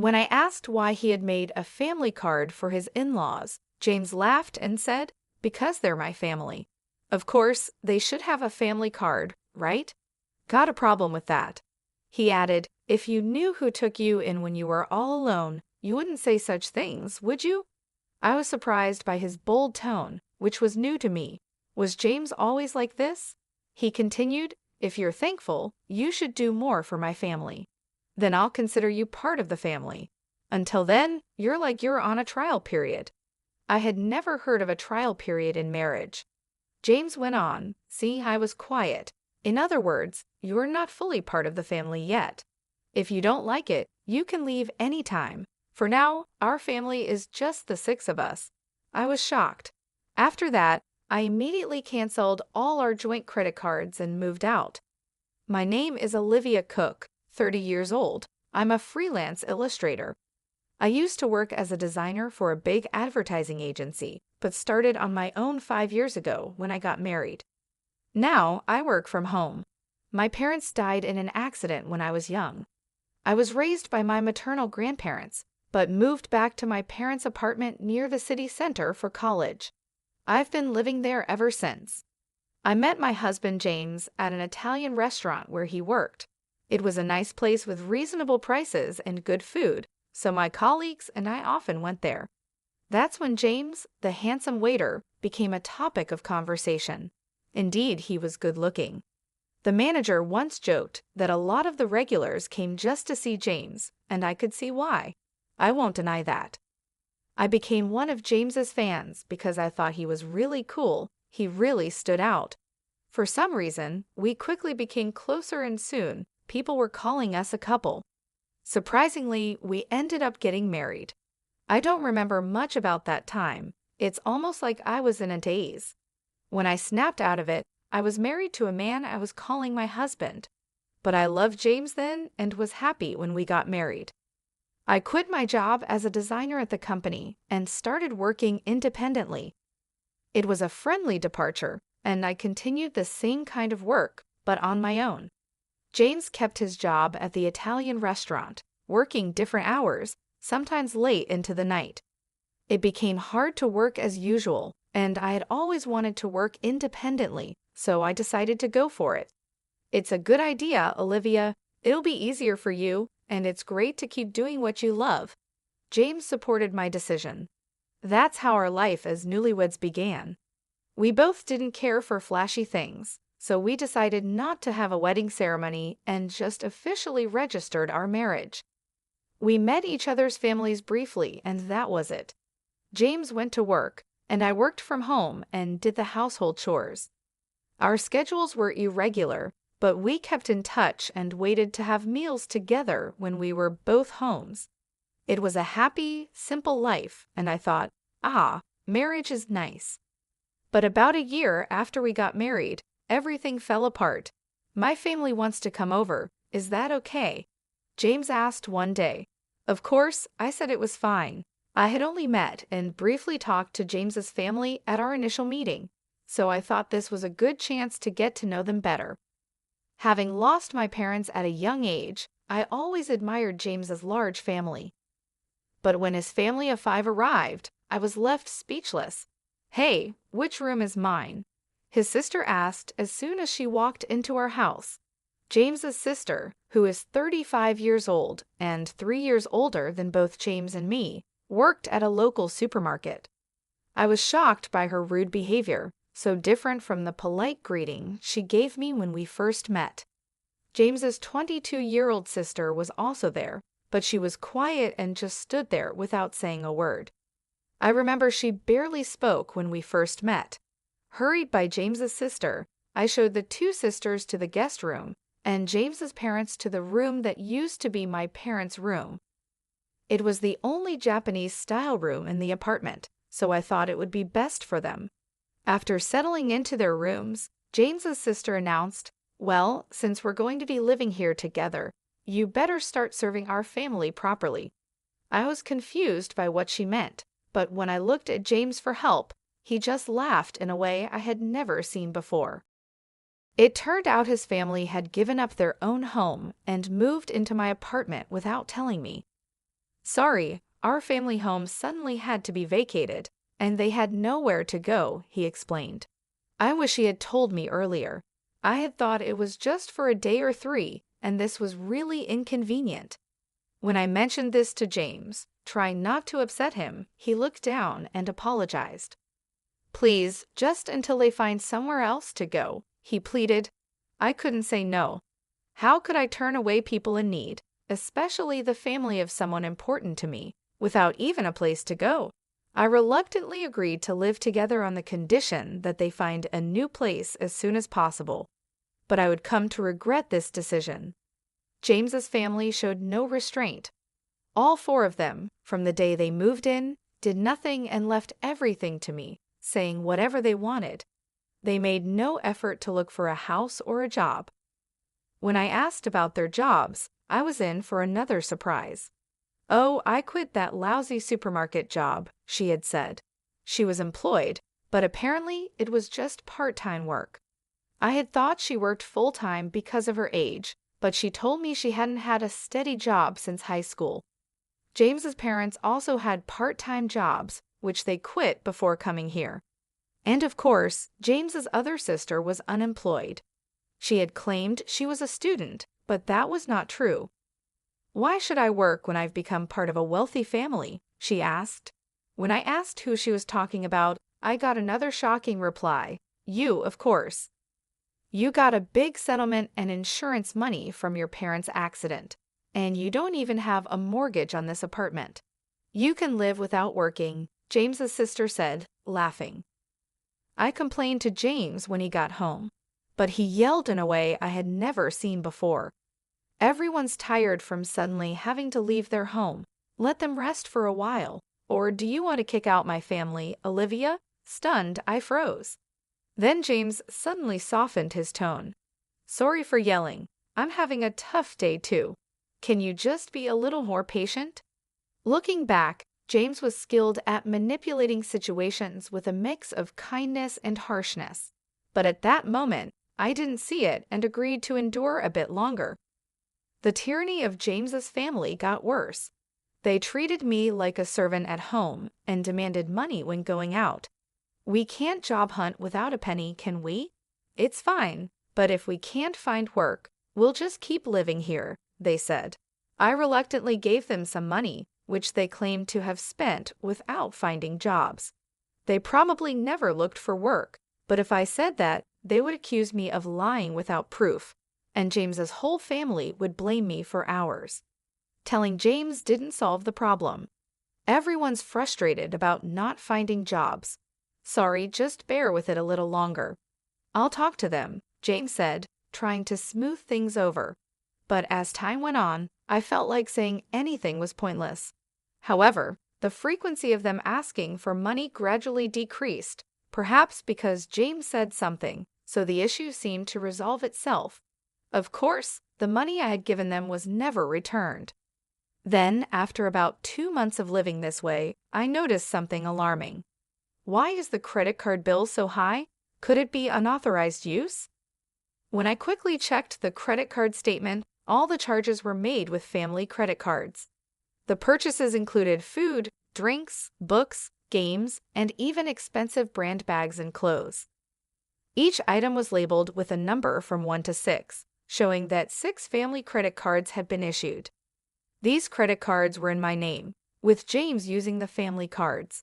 When I asked why he had made a family card for his in-laws, James laughed and said, "Because they're my family. Of course, they should have a family card, right? Got a problem with that." He added, "If you knew who took you in when you were all alone, you wouldn't say such things, would you?" I was surprised by his bold tone, which was new to me. Was James always like this? He continued, "If you're thankful, you should do more for my family. Then I'll consider you part of the family. Until then, you're on a trial period." I had never heard of a trial period in marriage. James went on, seeing I was quiet. "In other words, you're not fully part of the family yet. If you don't like it, you can leave any time. For now, our family is just the six of us." I was shocked. After that, I immediately canceled all our joint credit cards and moved out. My name is Olivia Cook, 30 years old. I'm a freelance illustrator. I used to work as a designer for a big advertising agency, but started on my own 5 years ago when I got married. Now I work from home. My parents died in an accident when I was young. I was raised by my maternal grandparents, but moved back to my parents' apartment near the city center for college. I've been living there ever since. I met my husband James at an Italian restaurant where he worked. It was a nice place with reasonable prices and good food, so my colleagues and I often went there. That's when James, the handsome waiter, became a topic of conversation. Indeed, he was good-looking. The manager once joked that a lot of the regulars came just to see James, and I could see why. I won't deny that. I became one of James's fans because I thought he was really cool. He really stood out. For some reason, we quickly became closer and soon, people were calling us a couple. Surprisingly, we ended up getting married. I don't remember much about that time. It's almost like I was in a daze. When I snapped out of it, I was married to a man I was calling my husband. But I loved James then and was happy when we got married. I quit my job as a designer at the company and started working independently. It was a friendly departure, and I continued the same kind of work, but on my own. James kept his job at the Italian restaurant, working different hours, sometimes late into the night. It became hard to work as usual, and I had always wanted to work independently, so I decided to go for it. "It's a good idea, Olivia. It'll be easier for you, and it's great to keep doing what you love." James supported my decision. That's how our life as newlyweds began. We both didn't care for flashy things, so we decided not to have a wedding ceremony and just officially registered our marriage. We met each other's families briefly, and that was it. James went to work, and I worked from home and did the household chores. Our schedules were irregular, but we kept in touch and waited to have meals together when we were both homes. It was a happy, simple life, and I thought, marriage is nice. But about a year after we got married, everything fell apart. "My family wants to come over. Is that okay?" James asked one day. Of course, I said it was fine. I had only met and briefly talked to James's family at our initial meeting, so I thought this was a good chance to get to know them better. Having lost my parents at a young age, I always admired James's large family. But when his family of 5 arrived, I was left speechless. "Hey, which room is mine?" his sister asked as soon as she walked into our house. James's sister, who is 35 years old and 3 years older than both James and me, worked at a local supermarket. I was shocked by her rude behavior, so different from the polite greeting she gave me when we first met. James's 22-year-old sister was also there, but she was quiet and just stood there without saying a word. I remember she barely spoke when we first met. Hurried by James's sister, I showed the 2 sisters to the guest room and James's parents to the room that used to be my parents' room. It was the only Japanese-style room in the apartment, so I thought it would be best for them. After settling into their rooms, James's sister announced, "Well, since we're going to be living here together, you better start serving our family properly." I was confused by what she meant, but when I looked at James for help, he just laughed in a way I had never seen before. It turned out his family had given up their own home and moved into my apartment without telling me. Sorry, our family home suddenly had to be vacated, and they had nowhere to go, he explained. I wish he had told me earlier. I had thought it was just for a day or three, and this was really inconvenient. When I mentioned this to James, trying not to upset him, he looked down and apologized. Please, just until they find somewhere else to go, he pleaded. I couldn't say no. How could I turn away people in need, especially the family of someone important to me, without even a place to go? I reluctantly agreed to live together on the condition that they find a new place as soon as possible. But I would come to regret this decision. James's family showed no restraint. All four of them, from the day they moved in, did nothing and left everything to me, saying whatever they wanted. They made no effort to look for a house or a job. When I asked about their jobs, I was in for another surprise. Oh, I quit that lousy supermarket job, she had said. She was employed, but apparently it was just part-time work. I had thought she worked full-time because of her age, but she told me she hadn't had a steady job since high school. James's parents also had part-time jobs, which they quit before coming here. And of course, James's other sister was unemployed. She had claimed she was a student, but that was not true. Why should I work when I've become part of a wealthy family? She asked. When I asked who she was talking about, I got another shocking reply. You, of course. You got a big settlement and insurance money from your parents' accident, and you don't even have a mortgage on this apartment. You can live without working, James's sister said, laughing. I complained to James when he got home, but he yelled in a way I had never seen before. Everyone's tired from suddenly having to leave their home. Let them rest for a while. Or do you want to kick out my family, Olivia? Stunned, I froze. Then James suddenly softened his tone. Sorry for yelling. I'm having a tough day too. Can you just be a little more patient? Looking back, James was skilled at manipulating situations with a mix of kindness and harshness. But at that moment, I didn't see it and agreed to endure a bit longer. The tyranny of James's family got worse. They treated me like a servant at home and demanded money when going out. We can't job hunt without a penny, can we? It's fine, but if we can't find work, we'll just keep living here, they said. I reluctantly gave them some money, which they claimed to have spent without finding jobs. They probably never looked for work, but if I said that, they would accuse me of lying without proof, and James's whole family would blame me for hours. Telling James didn't solve the problem. Everyone's frustrated about not finding jobs. Sorry, just bear with it a little longer. I'll talk to them, James said, trying to smooth things over. But as time went on, I felt like saying anything was pointless. However, the frequency of them asking for money gradually decreased, perhaps because James said something, so the issue seemed to resolve itself. Of course, the money I had given them was never returned. Then, after about 2 months of living this way, I noticed something alarming. Why is the credit card bill so high? Could it be unauthorized use? When I quickly checked the credit card statement, all the charges were made with family credit cards. The purchases included food, drinks, books, games, and even expensive brand bags and clothes. Each item was labeled with a number from 1 to 6, showing that 6 family credit cards had been issued. These credit cards were in my name, with James using the family cards.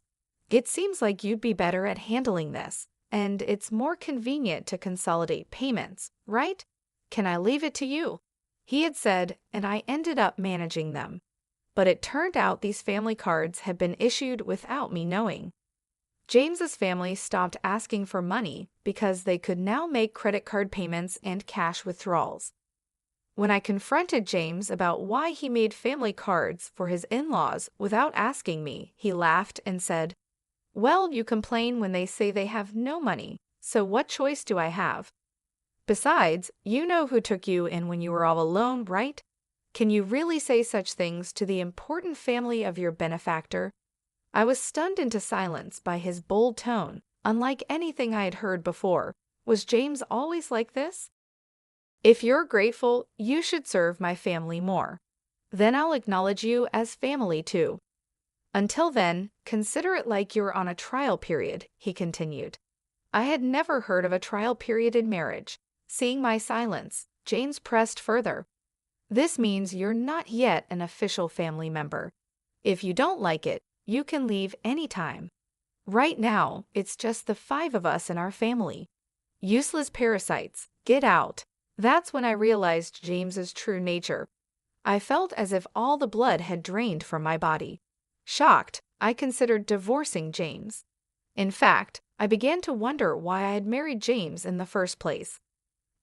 It seems like you'd be better at handling this, and it's more convenient to consolidate payments, right? Can I leave it to you? He had said, and I ended up managing them. But it turned out these family cards had been issued without me knowing. James's family stopped asking for money because they could now make credit card payments and cash withdrawals. When I confronted James about why he made family cards for his in-laws without asking me, he laughed and said, Well, you complain when they say they have no money, so what choice do I have? Besides, you know who took you in when you were all alone, right? Can you really say such things to the important family of your benefactor? I was stunned into silence by his bold tone, unlike anything I had heard before. Was James always like this? If you're grateful, you should serve my family more. Then I'll acknowledge you as family too. Until then, consider it like you're on a trial period," he continued. I had never heard of a trial period in marriage. Seeing my silence, James pressed further. "This means you're not yet an official family member. If you don't like it, you can leave anytime. Right now, it's just the 5 of us in our family. Useless parasites, get out." That's when I realized James's true nature. I felt as if all the blood had drained from my body. Shocked, I considered divorcing James. In fact, I began to wonder why I had married James in the first place.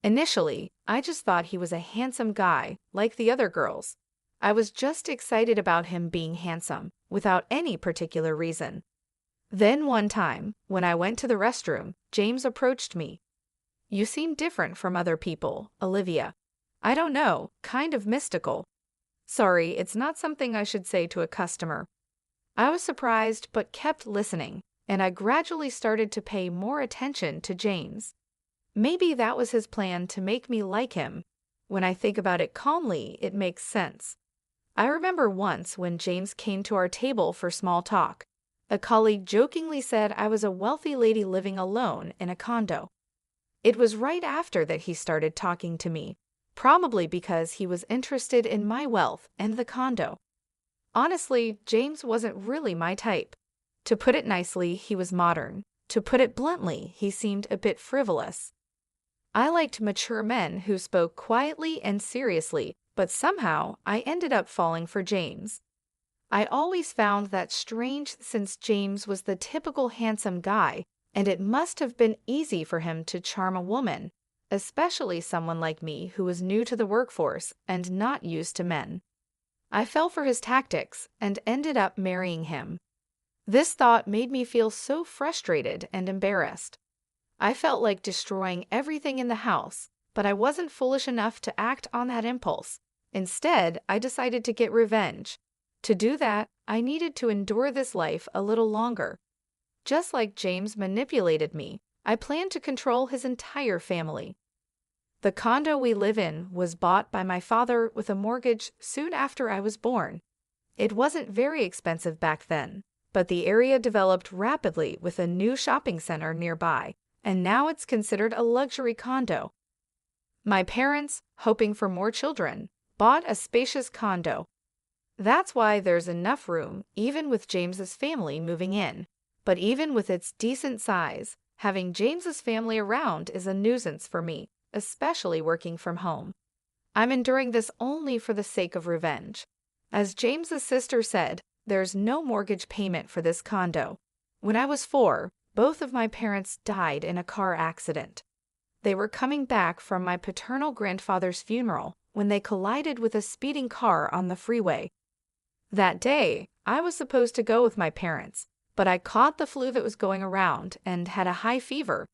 Initially, I just thought he was a handsome guy, like the other girls. I was just excited about him being handsome, without any particular reason. Then one time, when I went to the restroom, James approached me. "You seem different from other people, Olivia. I don't know, kind of mystical." Sorry, it's not something I should say to a customer. I was surprised but kept listening, and I gradually started to pay more attention to James. Maybe that was his plan to make me like him. When I think about it calmly, it makes sense. I remember once when James came to our table for small talk. A colleague jokingly said I was a wealthy lady living alone in a condo. It was right after that he started talking to me, probably because he was interested in my wealth and the condo. Honestly, James wasn't really my type. To put it nicely, he was modern. To put it bluntly, he seemed a bit frivolous. I liked mature men who spoke quietly and seriously, but somehow I ended up falling for James. I always found that strange since James was the typical handsome guy, and it must have been easy for him to charm a woman, especially someone like me who was new to the workforce and not used to men. I fell for his tactics and ended up marrying him. This thought made me feel so frustrated and embarrassed. I felt like destroying everything in the house, but I wasn't foolish enough to act on that impulse. Instead, I decided to get revenge. To do that, I needed to endure this life a little longer. Just like James manipulated me, I planned to control his entire family. The condo we live in was bought by my father with a mortgage soon after I was born. It wasn't very expensive back then, but the area developed rapidly with a new shopping center nearby, and now it's considered a luxury condo. My parents, hoping for more children, bought a spacious condo. That's why there's enough room, even with James's family moving in. But even with its decent size, having James's family around is a nuisance for me, especially working from home. I'm enduring this only for the sake of revenge. As James's sister said, there's no mortgage payment for this condo. When I was 4, both of my parents died in a car accident. They were coming back from my paternal grandfather's funeral when they collided with a speeding car on the freeway. That day, I was supposed to go with my parents, but I caught the flu that was going around and had a high fever.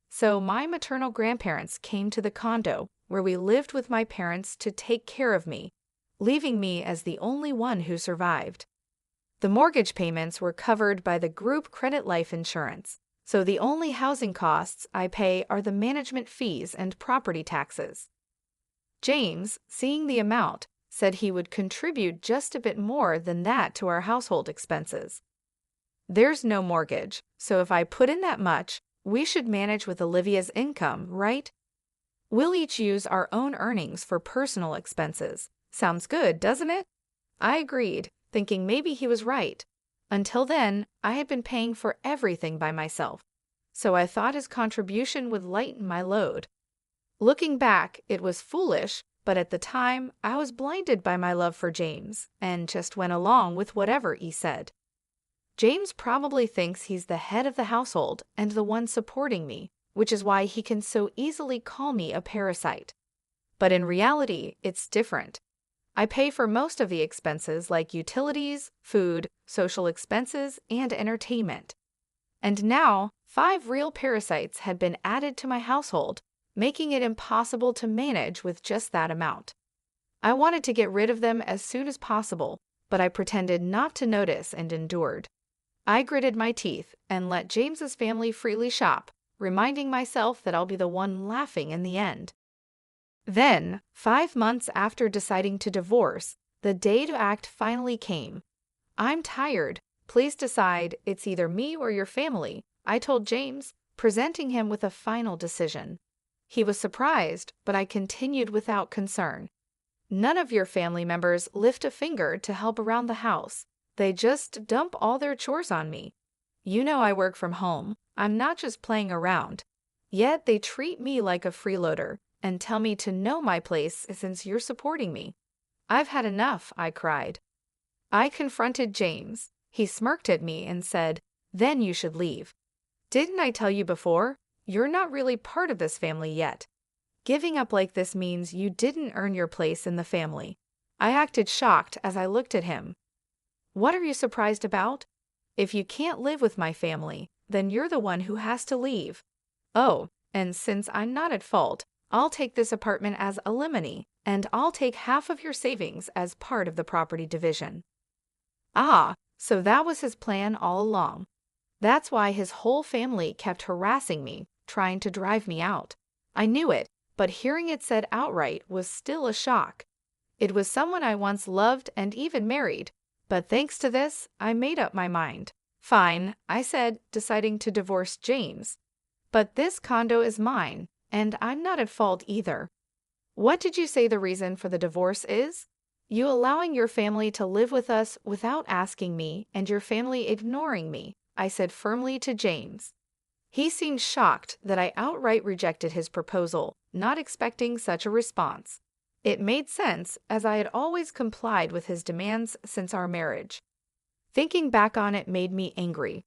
So my maternal grandparents came to the condo where we lived with my parents to take care of me, leaving me as the only one who survived. The mortgage payments were covered by the group credit life insurance, so the only housing costs I pay are the management fees and property taxes. James, seeing the amount, said he would contribute just a bit more than that to our household expenses. There's no mortgage, so if I put in that much, we should manage with Olivia's income, right? We'll each use our own earnings for personal expenses. Sounds good, doesn't it? I agreed, thinking maybe he was right. Until then, I had been paying for everything by myself, so I thought his contribution would lighten my load. Looking back, it was foolish, but at the time, I was blinded by my love for James and just went along with whatever he said. James probably thinks he's the head of the household and the one supporting me, which is why he can so easily call me a parasite. But in reality, it's different. I pay for most of the expenses like utilities, food, social expenses, and entertainment. And now, 5 real parasites had been added to my household, making it impossible to manage with just that amount. I wanted to get rid of them as soon as possible, but I pretended not to notice and endured. I gritted my teeth and let James's family freely shop, reminding myself that I'll be the one laughing in the end. Then, 5 months after deciding to divorce, The day to act finally came. I'm tired. Please decide, it's either me or your family, I told James, presenting him with a final decision. He was surprised, but I continued without concern. None of your family members lift a finger to help around the house. They just dump all their chores on me. You know I work from home. I'm not just playing around. Yet they treat me like a freeloader and tell me to know my place since you're supporting me. I've had enough, I cried. I confronted James. He smirked at me and said, "Then you should leave. Didn't I tell you before? You're not really part of this family yet. Giving up like this means you didn't earn your place in the family." I acted shocked as I looked at him. What are you surprised about? If you can't live with my family, then you're the one who has to leave. Oh, and since I'm not at fault, I'll take this apartment as alimony, and I'll take half of your savings as part of the property division. Ah, so that was his plan all along. That's why his whole family kept harassing me, trying to drive me out. I knew it, but hearing it said outright was still a shock. It was someone I once loved and even married, but thanks to this, I made up my mind. Fine, I said, deciding to divorce James. But this condo is mine, and I'm not at fault either. What did you say the reason for the divorce is? You allowing your family to live with us without asking me and your family ignoring me, I said firmly to James. He seemed shocked that I outright rejected his proposal, not expecting such a response. It made sense, as I had always complied with his demands since our marriage. Thinking back on it made me angry.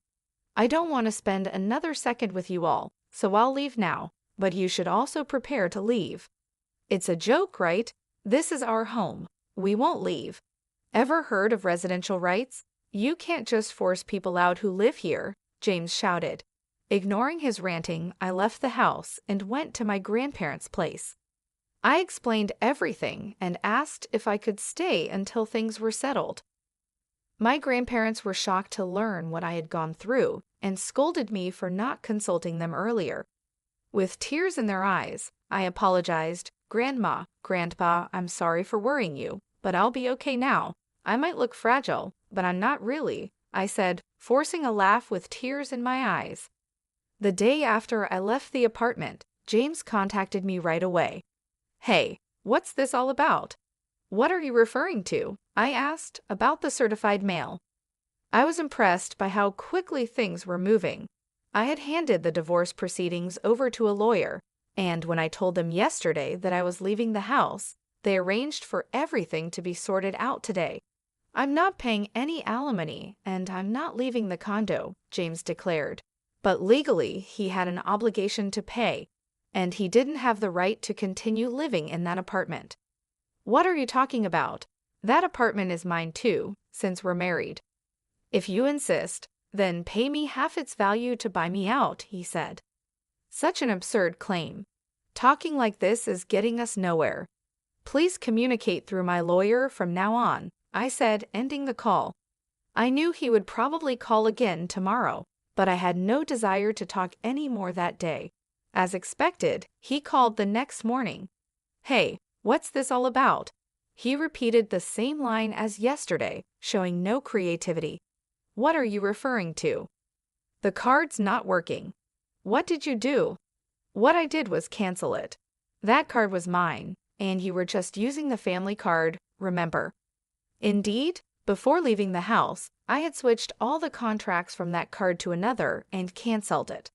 I don't want to spend another second with you all, so I'll leave now, but you should also prepare to leave. It's a joke, right? This is our home. We won't leave. Ever heard of residential rights? You can't just force people out who live here, James shouted. Ignoring his ranting, I left the house and went to my grandparents' place. I explained everything and asked if I could stay until things were settled. My grandparents were shocked to learn what I had gone through and scolded me for not consulting them earlier. With tears in their eyes, I apologized. "Grandma, Grandpa, I'm sorry for worrying you, but I'll be okay now. I might look fragile, but I'm not really," I said, forcing a laugh with tears in my eyes. The day after I left the apartment, James contacted me right away. "Hey, what's this all about?" "What are you referring to?" I asked, about the certified mail. I was impressed by how quickly things were moving. I had handed the divorce proceedings over to a lawyer, and when I told them yesterday that I was leaving the house, they arranged for everything to be sorted out today. "I'm not paying any alimony, and I'm not leaving the condo," James declared. But legally, he had an obligation to pay, and he didn't have the right to continue living in that apartment. "What are you talking about? That apartment is mine too, since we're married. If you insist, then pay me half its value to buy me out," he said. Such an absurd claim. Talking like this is getting us nowhere. "Please communicate through my lawyer from now on," I said, ending the call. I knew he would probably call again tomorrow, but I had no desire to talk any more that day. As expected, he called the next morning. "Hey, what's this all about?" He repeated the same line as yesterday, showing no creativity. "What are you referring to?" "The card's not working." "What did you do?" "What I did was cancel it. That card was mine, and you were just using the family card, remember?" Indeed, before leaving the house, I had switched all the contracts from that card to another and canceled it.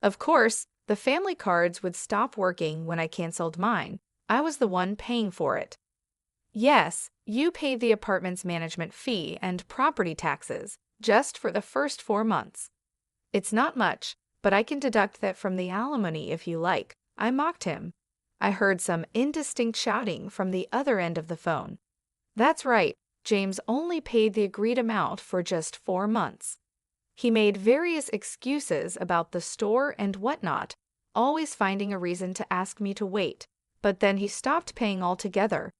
Of course, the family cards would stop working when I canceled mine. I was the one paying for it. "Yes, you paid the apartment's management fee and property taxes, just for the first 4 months. It's not much, but I can deduct that from the alimony if you like," I mocked him. I heard some indistinct shouting from the other end of the phone. That's right, James only paid the agreed amount for just 4 months. He made various excuses about the store and whatnot, always finding a reason to ask me to wait, but then he stopped paying altogether.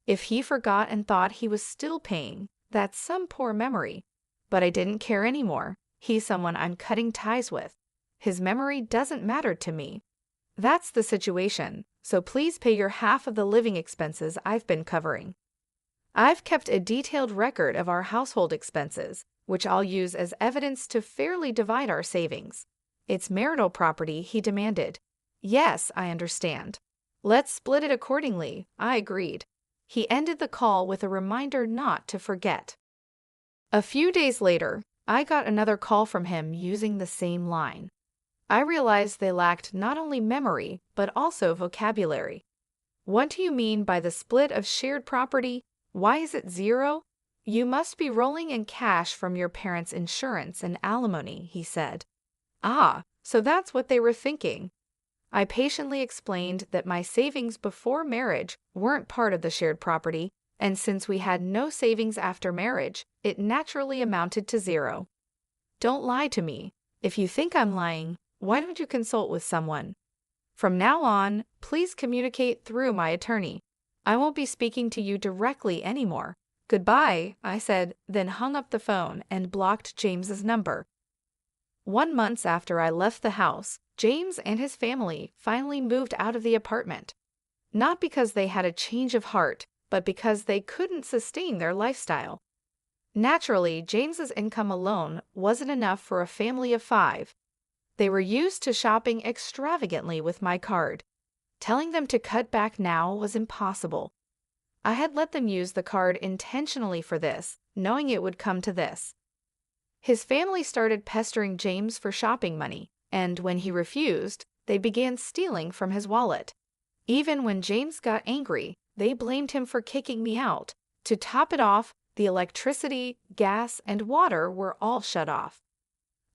If he forgot and thought he was still paying, that's some poor memory. But I didn't care anymore. He's someone I'm cutting ties with. His memory doesn't matter to me. That's the situation, so please pay your half of the living expenses I've been covering. I've kept a detailed record of our household expenses, which I'll use as evidence to fairly divide our savings. It's marital property, he demanded. Yes, I understand. Let's split it accordingly, I agreed. He ended the call with a reminder not to forget. A few days later, I got another call from him using the same line. I realized they lacked not only memory, but also vocabulary. What do you mean by the split of shared property? Why is it zero? You must be rolling in cash from your parents' insurance and alimony, he said. Ah, so that's what they were thinking. I patiently explained that my savings before marriage weren't part of the shared property, and since we had no savings after marriage, it naturally amounted to zero. Don't lie to me. If you think I'm lying, why don't you consult with someone? From now on, please communicate through my attorney. I won't be speaking to you directly anymore. Goodbye, I said, then hung up the phone and blocked James's number. 1 month after I left the house, James and his family finally moved out of the apartment. Not because they had a change of heart, but because they couldn't sustain their lifestyle. Naturally, James's income alone wasn't enough for a family of 5. They were used to shopping extravagantly with my card. Telling them to cut back now was impossible. I had let them use the card intentionally for this, knowing it would come to this. His family started pestering James for shopping money, and when he refused, they began stealing from his wallet. Even when James got angry, they blamed him for kicking me out. To top it off, the electricity, gas, and water were all shut off.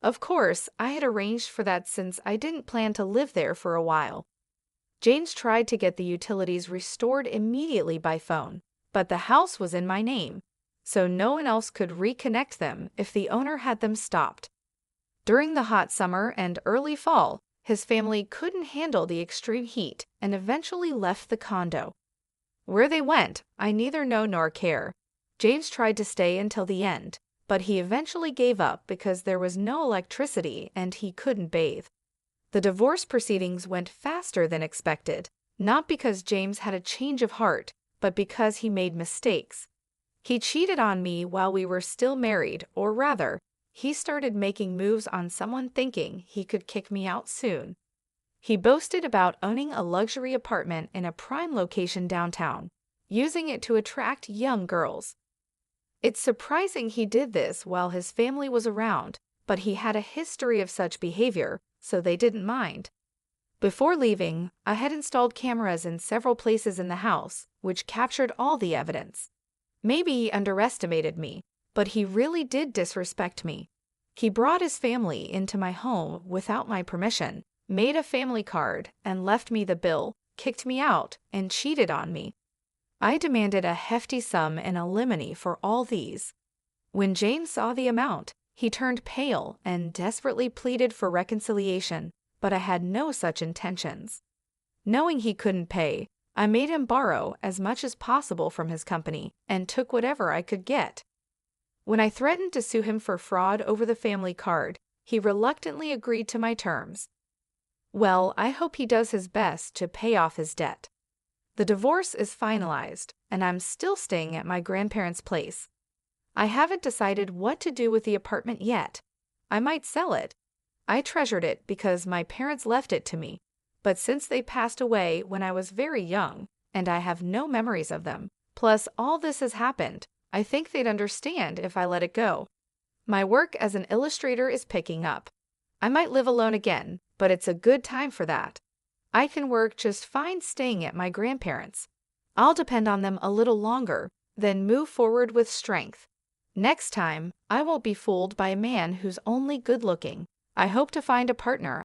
Of course, I had arranged for that since I didn't plan to live there for a while. James tried to get the utilities restored immediately by phone, but the house was in my name, so no one else could reconnect them if the owner had them stopped. During the hot summer and early fall, his family couldn't handle the extreme heat and eventually left the condo. Where they went, I neither know nor care. James tried to stay until the end, but he eventually gave up because there was no electricity and he couldn't bathe. The divorce proceedings went faster than expected, not because James had a change of heart, but because he made mistakes. He cheated on me while we were still married, or rather, he started making moves on someone thinking he could kick me out soon. He boasted about owning a luxury apartment in a prime location downtown, using it to attract young girls. It's surprising he did this while his family was around, but he had a history of such behavior, so they didn't mind. Before leaving, I had installed cameras in several places in the house, which captured all the evidence. Maybe he underestimated me, but he really did disrespect me. He brought his family into my home without my permission, made a family card, and left me the bill, kicked me out, and cheated on me. I demanded a hefty sum in alimony for all these. When James saw the amount, he turned pale and desperately pleaded for reconciliation, but I had no such intentions. Knowing he couldn't pay, I made him borrow as much as possible from his company and took whatever I could get. When I threatened to sue him for fraud over the family card, he reluctantly agreed to my terms. Well, I hope he does his best to pay off his debt. The divorce is finalized, and I'm still staying at my grandparents' place. I haven't decided what to do with the apartment yet. I might sell it. I treasured it because my parents left it to me, but since they passed away when I was very young, and I have no memories of them, plus all this has happened, I think they'd understand if I let it go. My work as an illustrator is picking up. I might live alone again, but it's a good time for that. I can work just fine staying at my grandparents'. I'll depend on them a little longer, then move forward with strength. Next time, I won't be fooled by a man who's only good-looking. I hope to find a partner